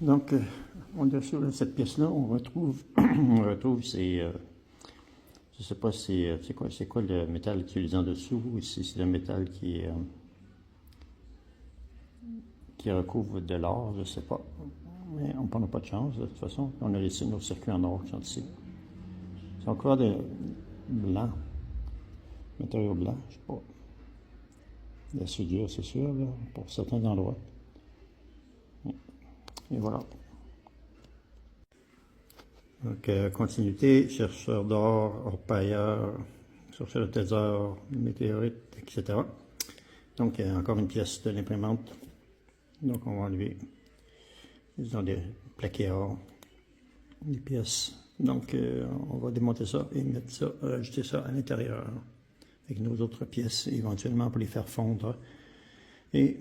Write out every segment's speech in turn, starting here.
Donc, en dessous de cette pièce-là, on retrouve, on retrouve ces, je sais pas c'est quoi le métal utilisé en dessous, ou si c'est le métal qui recouvre de l'or, je sais pas. Mais on n'a pas de chance, de toute façon. On a laissé nos circuits en or qui sont ici. C'est encore de blanc, matériau blanc, je sais pas. La soudure, c'est sûr, là, pour certains endroits. Et voilà. Donc, continuité, chercheur d'or, orpailleur, chercheur de trésors, météorites, etc. Donc, encore une pièce de l'imprimante. Donc, on va enlever, disons, des plaquets or, des pièces. Donc, on va démonter ça et mettre ça, rajouter ça à l'intérieur avec nos autres pièces, éventuellement pour les faire fondre et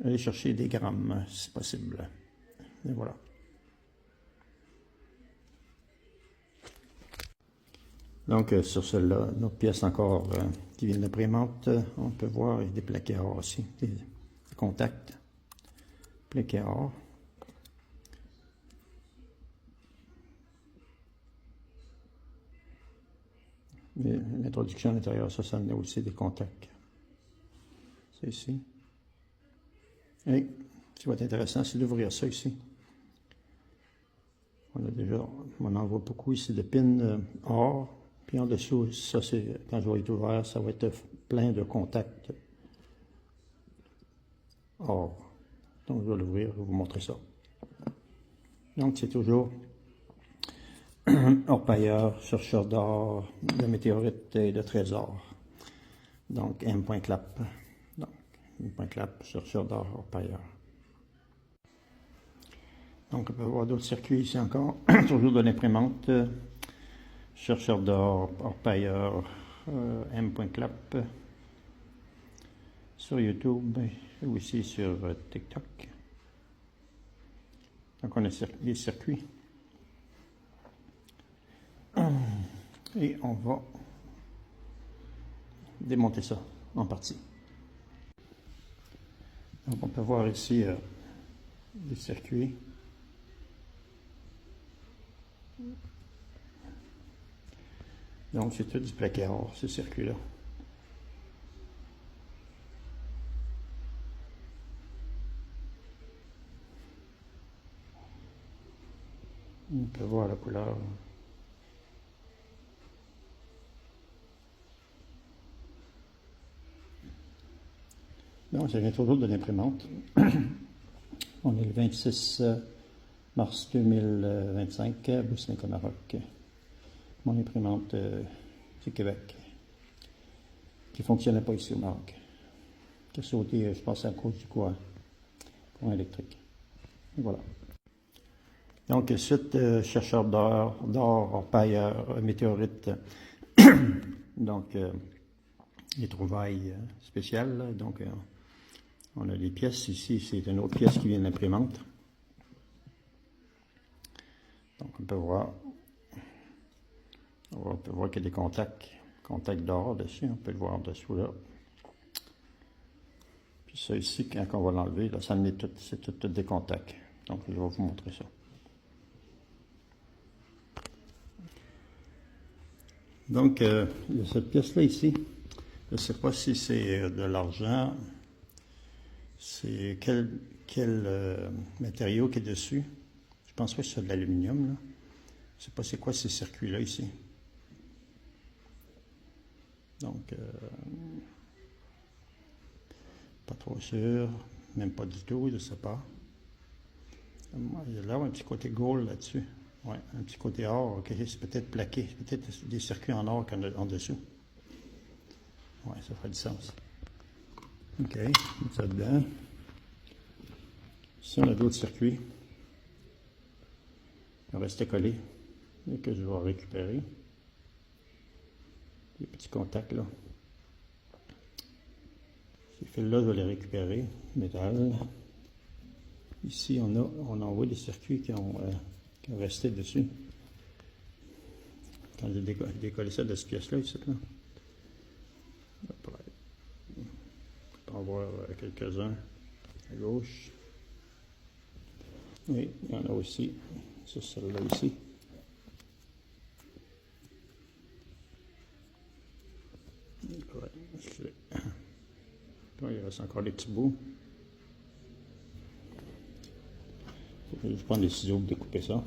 aller chercher des grammes, si possible. Et voilà. Donc, sur celle-là, nos pièces encore qui viennent d'imprimante, on peut voir des plaquets or aussi, des contacts, plaquets or. L'introduction à l'intérieur, ça en a aussi des contacts. C'est ici. Et ce qui va être intéressant, c'est d'ouvrir ça ici. On en voit beaucoup ici de pins or. Puis en dessous, ça c'est, quand je vais être ouvert, ça va être plein de contacts or. Donc je vais l'ouvrir et vous montrer ça. Donc c'est toujours orpailleur, chercheur d'or, de météorites et de trésors. Donc M.clap. Donc M.clap, chercheur d'or, orpailleur. Donc on peut voir d'autres circuits ici encore, toujours de l'imprimante. Chercheur d'or, orpailleur, M.clap. Sur YouTube et aussi sur TikTok. Donc on a les circuits. Et on va démonter ça en partie. Donc on peut voir ici les circuits. Donc c'est tout du plaqué or, ce circuit-là. On peut voir la couleur. Donc, ça vient toujours de l'imprimante. On est le 26 mars 2025 à Boussinac, Maroc. Mon imprimante du Québec, qui ne fonctionnait pas ici au Maroc, qui a sauté, je pense, à cause du courant électrique. Et voilà. Donc, suite chercheur d'or, orpailleur, météorite. Donc, les trouvailles spéciales. Là. Donc, on a des pièces ici. C'est une autre pièce qui vient de l'imprimante. Donc, on peut voir qu'il y a des contacts d'or dessus. On peut le voir en dessous là. Puis ça ici, quand on va l'enlever, là, ça met tout, c'est tout des contacts. Donc, je vais vous montrer ça. Donc, il y a cette pièce-là ici. Je ne sais pas si c'est de l'argent. C'est quel matériau qui est dessus. Je pense que c'est de l'aluminium. Je ne sais pas c'est quoi ces circuits-là ici. Donc, pas trop sûr. Même pas du tout, je ne sais pas. Il y a là un petit côté gold là-dessus. Ouais, un petit côté or. Okay, c'est peut-être plaqué. C'est peut-être des circuits en or en dessous. Ouais, ça ferait du sens. OK, mettre ça dedans. Ici, on a d'autres circuits. Ils vont rester collés et que je vais récupérer. Les petits contacts là. Ces fils-là, je vais les récupérer. Métal. Ici, on envoie des circuits qui ont resté dessus. Quand j'ai décollé ça de cette pièce-là, ici, là. On peut en voir quelques-uns à gauche. Oui, il y en a aussi. C'est celle-là ici. Ouais, il reste encore des petits bouts. Je vais prendre des ciseaux pour découper ça.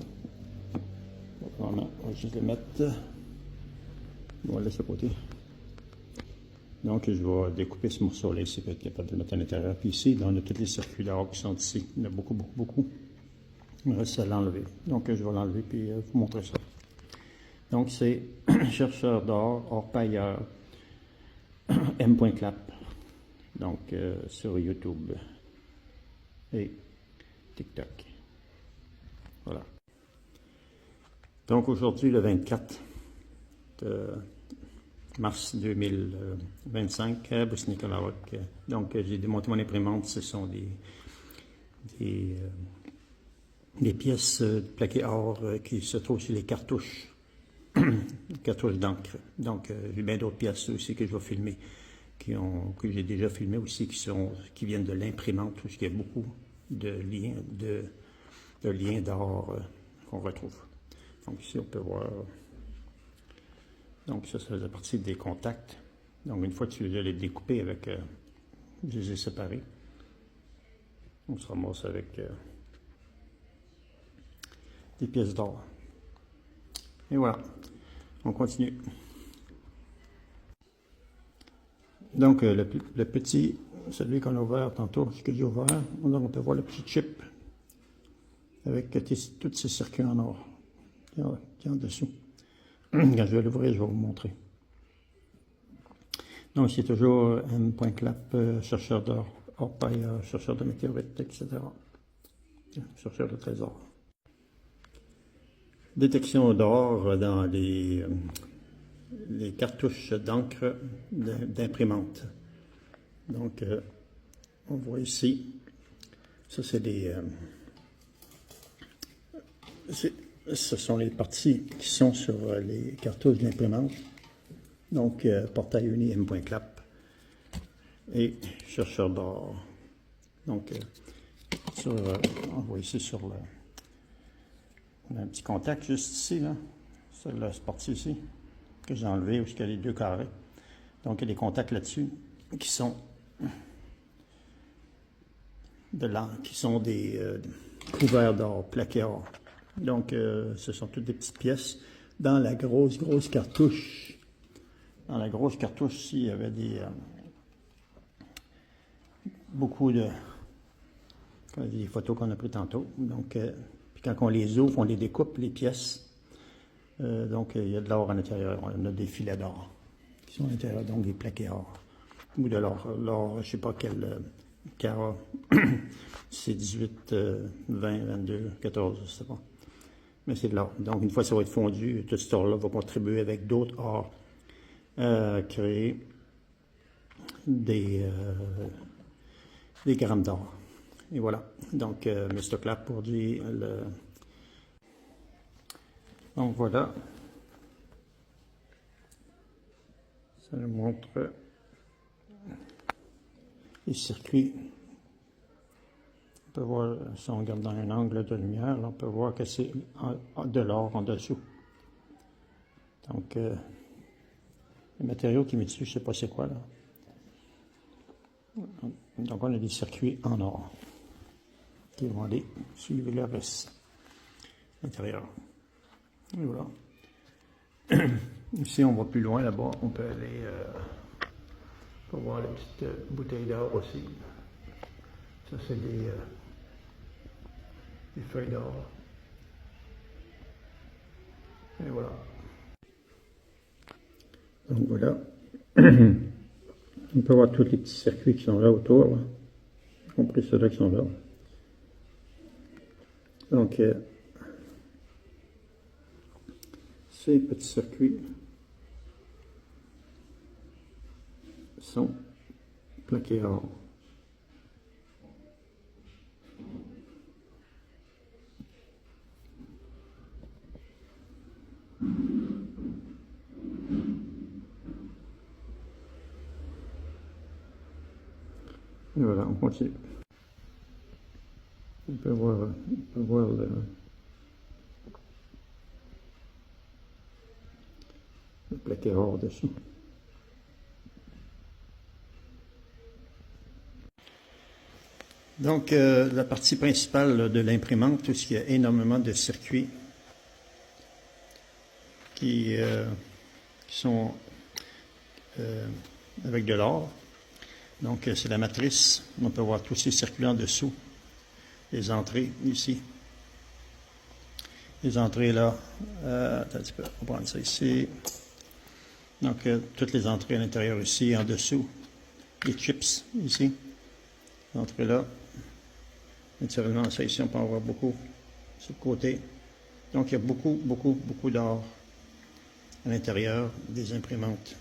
Vraiment, on va juste les mettre. On va laisser de côté. Donc, je vais découper ce morceau-là ici pour être capable de le mettre à l'intérieur. Puis ici, on a tous les circuits d'or qui sont ici. Il y en a beaucoup, beaucoup, beaucoup. Il me reste à l'enlever. Donc, je vais l'enlever puis vous montrer ça. Donc, c'est chercheur d'or, orpailleur, M.clap. Donc, sur YouTube et TikTok. Voilà. Donc, aujourd'hui, le 24 mars 2025, à Bosnie-Maroc. Donc, j'ai démonté mon imprimante. Ce sont des pièces plaquées or qui se trouvent sur les cartouches, cartouches d'encre. Donc, j'ai bien d'autres pièces aussi que je vais filmer, que j'ai déjà filmées aussi, qui viennent de l'imprimante, parce qu'il y a beaucoup de liens d'or qu'on retrouve. Donc, ici, on peut voir. Donc, ça faisait partie des contacts. Donc, une fois que tu les as découpés avec, je les ai séparés, on se ramasse avec des pièces d'or. Et voilà, on continue. Donc, le petit, celui qu'on a ouvert tantôt, ce que j'ai ouvert, donc on peut voir le petit chip avec tous ces circuits en or qui est en dessous. Quand je vais l'ouvrir, je vais vous montrer. Donc, c'est toujours M.clap, chercheur d'or, orpailleur, chercheur de météorites, etc. Chercheur de trésors. Détection d'or dans les cartouches d'encre d'imprimante. Donc, on voit ici, ça c'est ce sont les parties qui sont sur les cartouches d'imprimante. Donc, portail uni M.clap et chercheur d'or. Donc, on voit ici sur le... On a un petit contact juste ici, là. C'est cette partie ici, que j'ai enlevé, où il y a les deux carrés. Donc, il y a des contacts là-dessus qui sont des couverts d'or, plaqués or. Donc, ce sont toutes des petites pièces. Dans la grosse cartouche, ici, il y avait beaucoup de des photos qu'on a prises tantôt. Donc, puis quand on les ouvre, on les découpe, les pièces. Donc, il y a de l'or à l'intérieur. On a des filets d'or qui sont à l'intérieur, donc des plaqués or. Ou de l'or, je ne sais pas quel carat. C'est 18, 20, 22, 14, je ne sais pas. Mais c'est de l'or. Donc, une fois que ça va être fondu, tout cet or-là va contribuer avec d'autres or à créer des grammes d'or. Et voilà. Donc, Mr. Clap produit le... Donc, voilà. Ça nous montre les circuits. On peut voir, si on regarde dans un angle de lumière, là, on peut voir que c'est de l'or en dessous. Donc, le matériau qui met dessus, je ne sais pas c'est quoi, là. Donc, on a des circuits en or qui vont aller suivre le reste intérieur. Et voilà. Ici, on va plus loin, là-bas, on peut aller pour voir les petites bouteilles d'or aussi. Ça, c'est des feuilles d'or. Et voilà. Donc voilà. On peut voir tous les petits circuits qui sont là autour, là, y compris ceux-là qui sont là. Donc, ces petits circuits sont plaqués or. Et voilà, on continue. On peut voir le plaqué or dessous. Donc, la partie principale de l'imprimante, tout ce qui a énormément de circuits qui sont avec de l'or. Donc, c'est la matrice. On peut voir tous ces circuits en dessous. Les entrées ici. Les entrées là. Attends un petit peu, on va prendre ça ici. Donc, toutes les entrées à l'intérieur ici, en dessous. Les chips ici. L'entrée là. Naturellement, ça ici, on peut en voir beaucoup sur le côté. Donc, il y a beaucoup d'or à l'intérieur des imprimantes.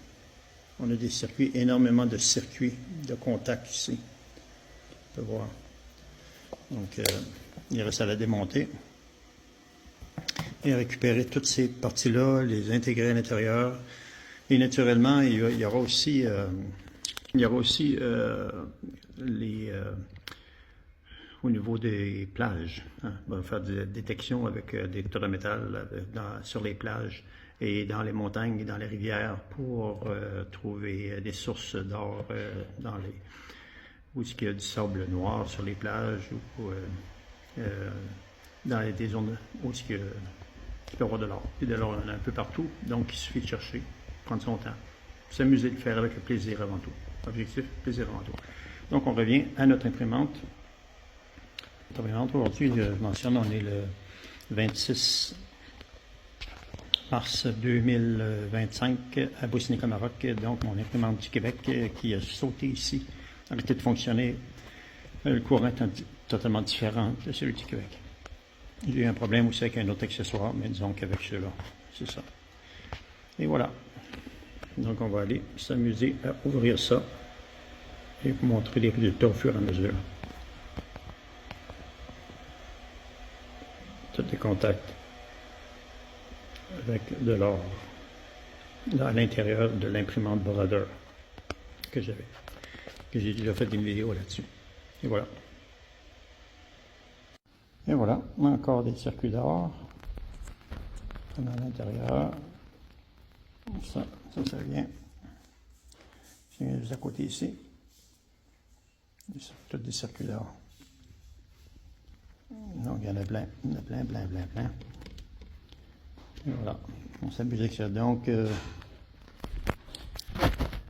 On a des circuits, énormément de circuits de contact ici. On peut voir. Donc, il reste à la démonter et à récupérer toutes ces parties-là, les intégrer à l'intérieur. Et naturellement, il y aura aussi, au niveau des plages. Hein. On va faire des détections avec des détecteurs de métal sur les plages et dans les montagnes et dans les rivières pour trouver des sources d'or où il y a du sable noir sur les plages ou dans des zones où il peut y avoir de l'or. Et de l'or, il y en a un peu partout, donc il suffit de chercher, prendre son temps, s'amuser de le faire avec le plaisir avant tout. Objectif, plaisir avant tout. Donc on revient à notre imprimante. Aujourd'hui, je mentionne, on est le 26 mars 2025 à Bosnie-Comaroc, donc mon imprimante du Québec qui a sauté ici, a arrêté de fonctionner. Le courant est totalement différent de celui du Québec. J'ai eu un problème aussi avec un autre accessoire, mais disons qu'avec ceux-là, c'est ça. Et voilà. Donc on va aller s'amuser à ouvrir ça et vous montrer les résultats au fur et à mesure. Tous les contacts avec de l'or à l'intérieur de l'imprimante Brother que j'ai déjà fait une vidéo là-dessus. Et voilà. Et voilà, encore des circuits d'or à l'intérieur. Ça vient. C'est juste à côté ici. Tous des circuits d'or. Donc, il y en a plein. Et voilà. On s'amuse avec ça. Donc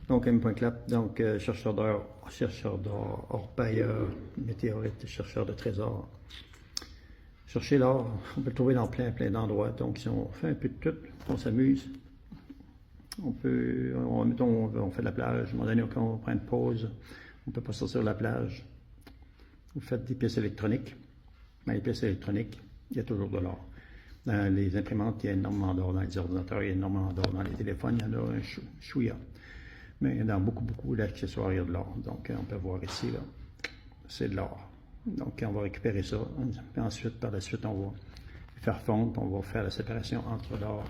M.Clap, donc chercheur d'or, orpailleur, météorite, chercheur de trésors. Chercher l'or, on peut le trouver dans plein d'endroits. Donc, si on fait un peu de tout, on s'amuse. On fait de la plage, à un moment donné, quand on prend une pause, on ne peut pas sortir de la plage. Vous faites des pièces électroniques. Dans les pièces électroniques, il y a toujours de l'or. Dans les imprimantes, il y a énormément d'or. Dans les ordinateurs, il y a énormément d'or. Dans les téléphones, il y en a un chouïa. Mais dans beaucoup d'accessoires, il y a de l'or. Donc, on peut voir ici, là, c'est de l'or. Donc, on va récupérer ça. Puis ensuite, par la suite, on va faire fondre, on va faire la séparation entre l'or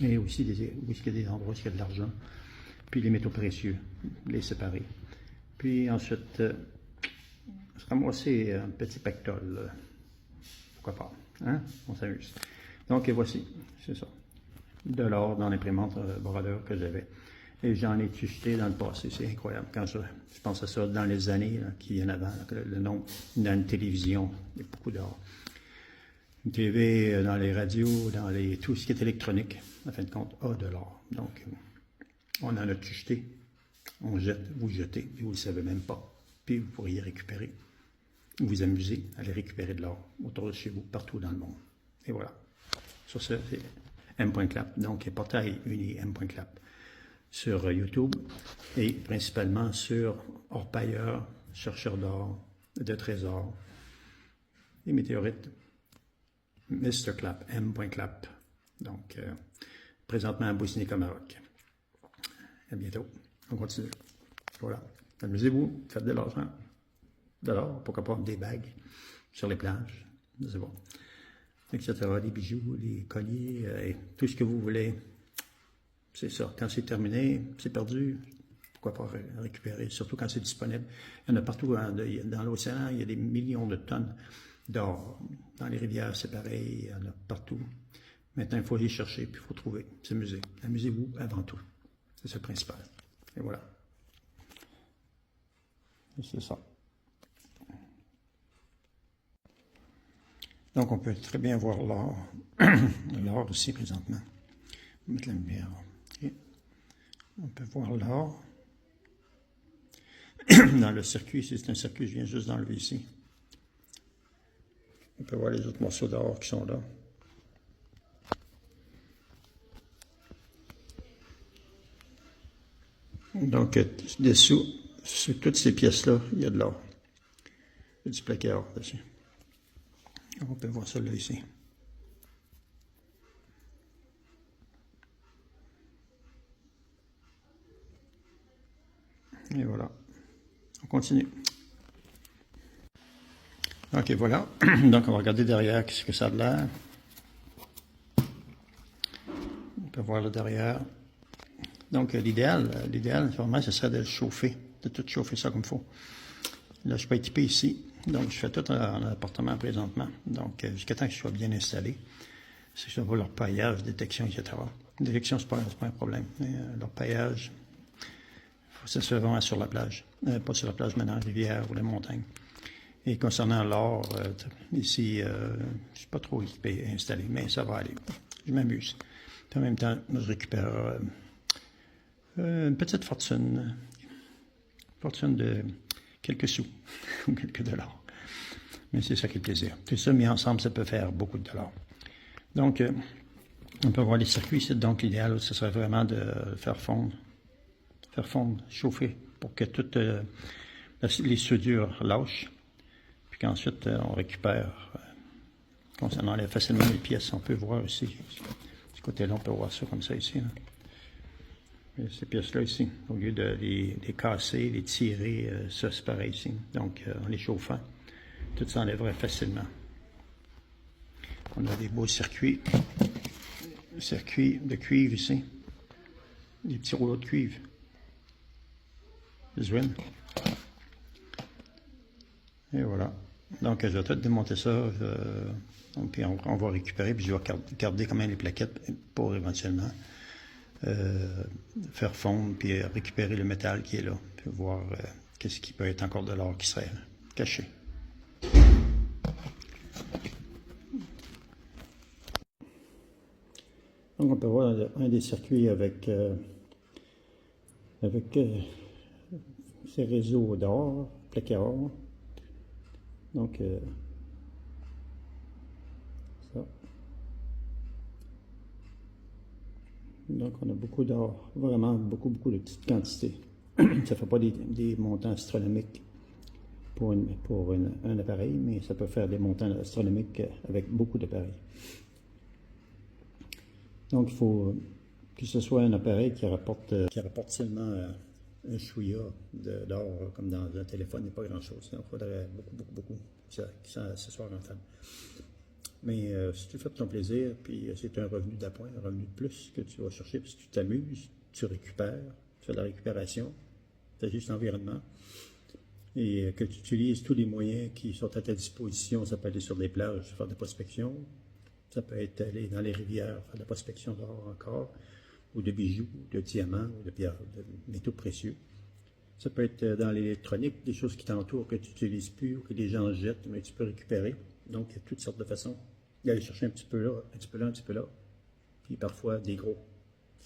et aussi où il y a des endroits où il y a de l'argent. Puis les métaux précieux, les séparer. Puis ensuite, se ramasser un petit pactole. Pourquoi pas? Hein? On s'amuse. Donc, et voici, c'est ça. De l'or dans l'imprimante Brother que j'avais. Et j'en ai jeté dans le passé, c'est incroyable. Quand je pense à ça dans les années qui viennent avant, le nombre dans une télévision, il y a beaucoup d'or. Une TV, dans les radios, tout ce qui est électronique, en fin de compte, a de l'or. Donc, on en a jeté, on jette, vous jetez, et vous ne le savez même pas. Puis vous pourriez récupérer, vous amuser à aller récupérer de l'or autour de chez vous, partout dans le monde. Et voilà. Sur ce, c'est M.Clap, donc portail uni M.Clap. Sur YouTube et principalement sur orpailleur, chercheur d'or, de trésors et météorites, Mr. Clap, M.Clap. Donc, présentement à Bosnie-Comaroc. À bientôt. On continue. Voilà. Amusez-vous, faites de l'argent. De l'or, pourquoi pas des bagues sur les plages, c'est bon. Etc. Des bijoux, des colliers, et tout ce que vous voulez. C'est ça. Quand c'est terminé, c'est perdu. Pourquoi pas récupérer, surtout quand c'est disponible. Il y en a partout dans l'océan, il y a des millions de tonnes d'or. Dans les rivières, c'est pareil, il y en a partout. Maintenant, il faut aller chercher, puis il faut trouver, s'amuser. Amusez-vous avant tout. C'est ça le principal. Et voilà. C'est ça. Donc, on peut très bien voir l'or. L'or aussi, présentement. On va mettre la lumière. Okay. On peut voir l'or. Dans le circuit, c'est un circuit que je viens juste d'enlever ici. On peut voir les autres morceaux d'or qui sont là. Donc, dessous, sur toutes ces pièces-là, il y a de l'or. Il y a du plaqué or dessus. On peut voir ça là, ici. Et voilà. On continue. Ok, voilà. Donc, on va regarder derrière ce que ça a de l'air. On peut voir là derrière. Donc, l'idéal, vraiment, ce serait de le chauffer, de tout chauffer ça comme il faut. Là, je peux équiper ici. Donc, je fais tout en appartement présentement. Donc, jusqu'à temps que je sois bien installé. C'est ça pour leur paillage, détection, etc. Détection, c'est pas un problème. Mais, leur paillage, ça se fait vraiment sur la plage. Pas sur la plage, mais dans la rivière ou la montagne. Et concernant l'or, ici, je ne suis pas trop équipé, installé, mais ça va aller. Je m'amuse. En même temps, je récupère une petite fortune de quelques sous ou quelques dollars. Mais c'est ça qui est le plaisir. Tout ça mis ensemble, ça peut faire beaucoup de dollars. Donc, on peut voir les circuits ici. Donc, l'idéal, ce serait vraiment de faire fondre, chauffer, pour que toutes les soudures lâchent. Puis qu'ensuite, on récupère. On enlève facilement les pièces. On peut voir aussi. Ce côté-là, on peut voir ça comme ça ici. Là. Ces pièces-là ici, au lieu de les casser, les tirer, ça c'est pareil ici. Donc, en les chauffant, tout s'enlèverait facilement. On a des beaux circuits de cuivre ici, des petits rouleaux de cuivre. Zwin. Et voilà. Donc, je vais peut-être démonter ça, puis on va récupérer, puis je vais garder quand même les plaquettes pour éventuellement faire fondre, puis récupérer le métal qui est là, puis voir qu'est-ce qui peut être encore de l'or qui serait caché. Donc, on peut voir un des circuits avec ces réseaux d'or, plaqué or. Donc, ça. Donc, on a beaucoup d'or, vraiment beaucoup de petites quantités. Ça ne fait pas des montants astronomiques pour un appareil, mais ça peut faire des montants astronomiques avec beaucoup d'appareils. Donc, il faut que ce soit un appareil qui rapporte seulement un chouïa d'or, comme dans un téléphone, il n'y a pas grand-chose. Il faudrait beaucoup, que ça soit rentable. Mais si tu le fais pour ton plaisir, puis c'est un revenu d'appoint, un revenu de plus que tu vas chercher, puis si tu t'amuses, tu récupères, tu fais de la récupération, tu ajustes l'environnement, et que tu utilises tous les moyens qui sont à ta disposition. Ça peut aller sur des plages, faire de la prospection, ça peut être aller dans les rivières, faire de la prospection d'or encore, ou de bijoux, de diamants, ou de pierres, de métaux précieux. Ça peut être dans l'électronique, des choses qui t'entourent que tu n'utilises plus ou que les gens jettent, mais tu peux récupérer. Donc, il y a toutes sortes de façons d'aller chercher un petit peu là, un petit peu là, un petit peu là. Puis parfois des grosses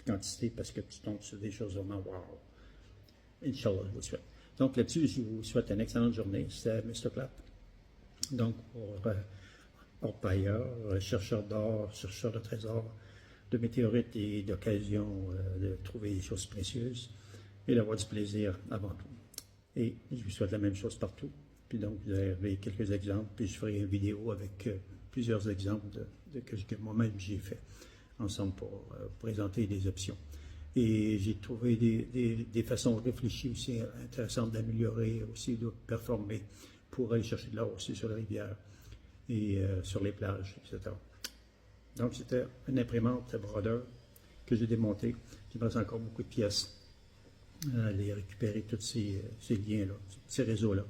quantités parce que tu tombes sur des choses vraiment wow. Inch'Allah, je vous le souhaite. Donc là-dessus, je vous souhaite une excellente journée. C'est Mr. Clapp. Donc, pour orpailleurs, chercheurs d'or, chercheurs de trésors, de météorites et d'occasions de trouver des choses précieuses et d'avoir du plaisir avant tout. Et je vous souhaite la même chose partout. Puis donc, vous avez quelques exemples, puis je ferai une vidéo avec plusieurs exemples que moi-même j'ai fait ensemble pour présenter des options. Et j'ai trouvé des façons réfléchies aussi intéressantes d'améliorer, aussi de performer pour aller chercher de l'or aussi sur la rivière et sur les plages, etc. Donc, c'était une imprimante Brother que j'ai démontée. Il me reste encore beaucoup de pièces à aller récupérer tous ces liens-là, ces réseaux-là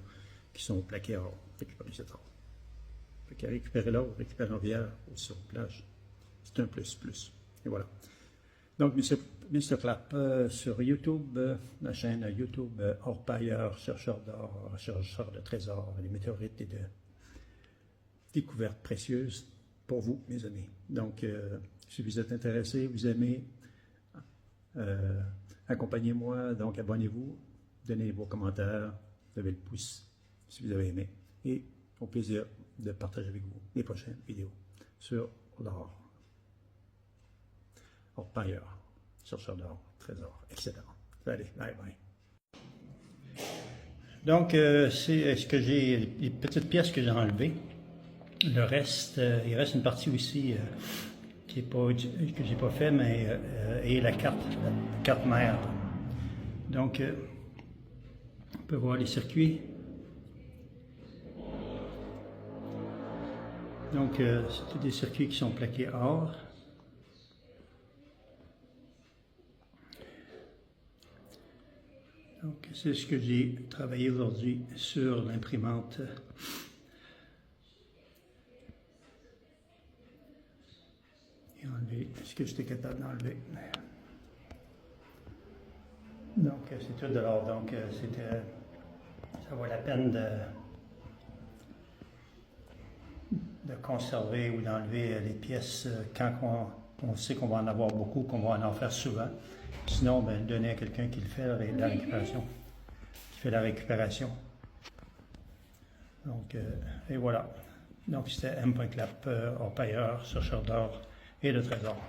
qui sont plaqués or, récupérer cet or. Fait qu'à récupérer l'or, récupérer en VR ou sur plage, c'est un plus. Et voilà. Donc, Mr. Clapp, sur YouTube, la chaîne YouTube, orpailleur, chercheur d'or, chercheur de trésors, des météorites et de découvertes précieuses pour vous, mes amis. Donc, si vous êtes intéressé, vous aimez, accompagnez-moi, donc abonnez-vous, donnez vos commentaires, levez le pouce si vous avez aimé. Et au plaisir de partager avec vous les prochaines vidéos sur l'or. Orpailleur, chercheur d'or, trésor, etc. Allez, bye bye. Donc, c'est ce que j'ai, les petites pièces que j'ai enlevées. Le reste, il reste une partie aussi que j'ai pas fait, mais et la carte mère. Donc, on peut voir les circuits. Donc, c'est tous des circuits qui sont plaqués or. Donc, c'est ce que j'ai travaillé aujourd'hui sur l'imprimante. Et enlever ce que j'étais capable d'enlever. Donc, c'est tout de l'or. Donc, ça vaut la peine de conserver ou d'enlever les pièces quand on sait qu'on va en avoir beaucoup, qu'on va en faire souvent. Sinon, ben, donner à quelqu'un qui le fait la récupération, qui fait la récupération. Donc, et voilà. Donc, c'était M. Clapp, orpailleur, chercheur d'or et de trésors.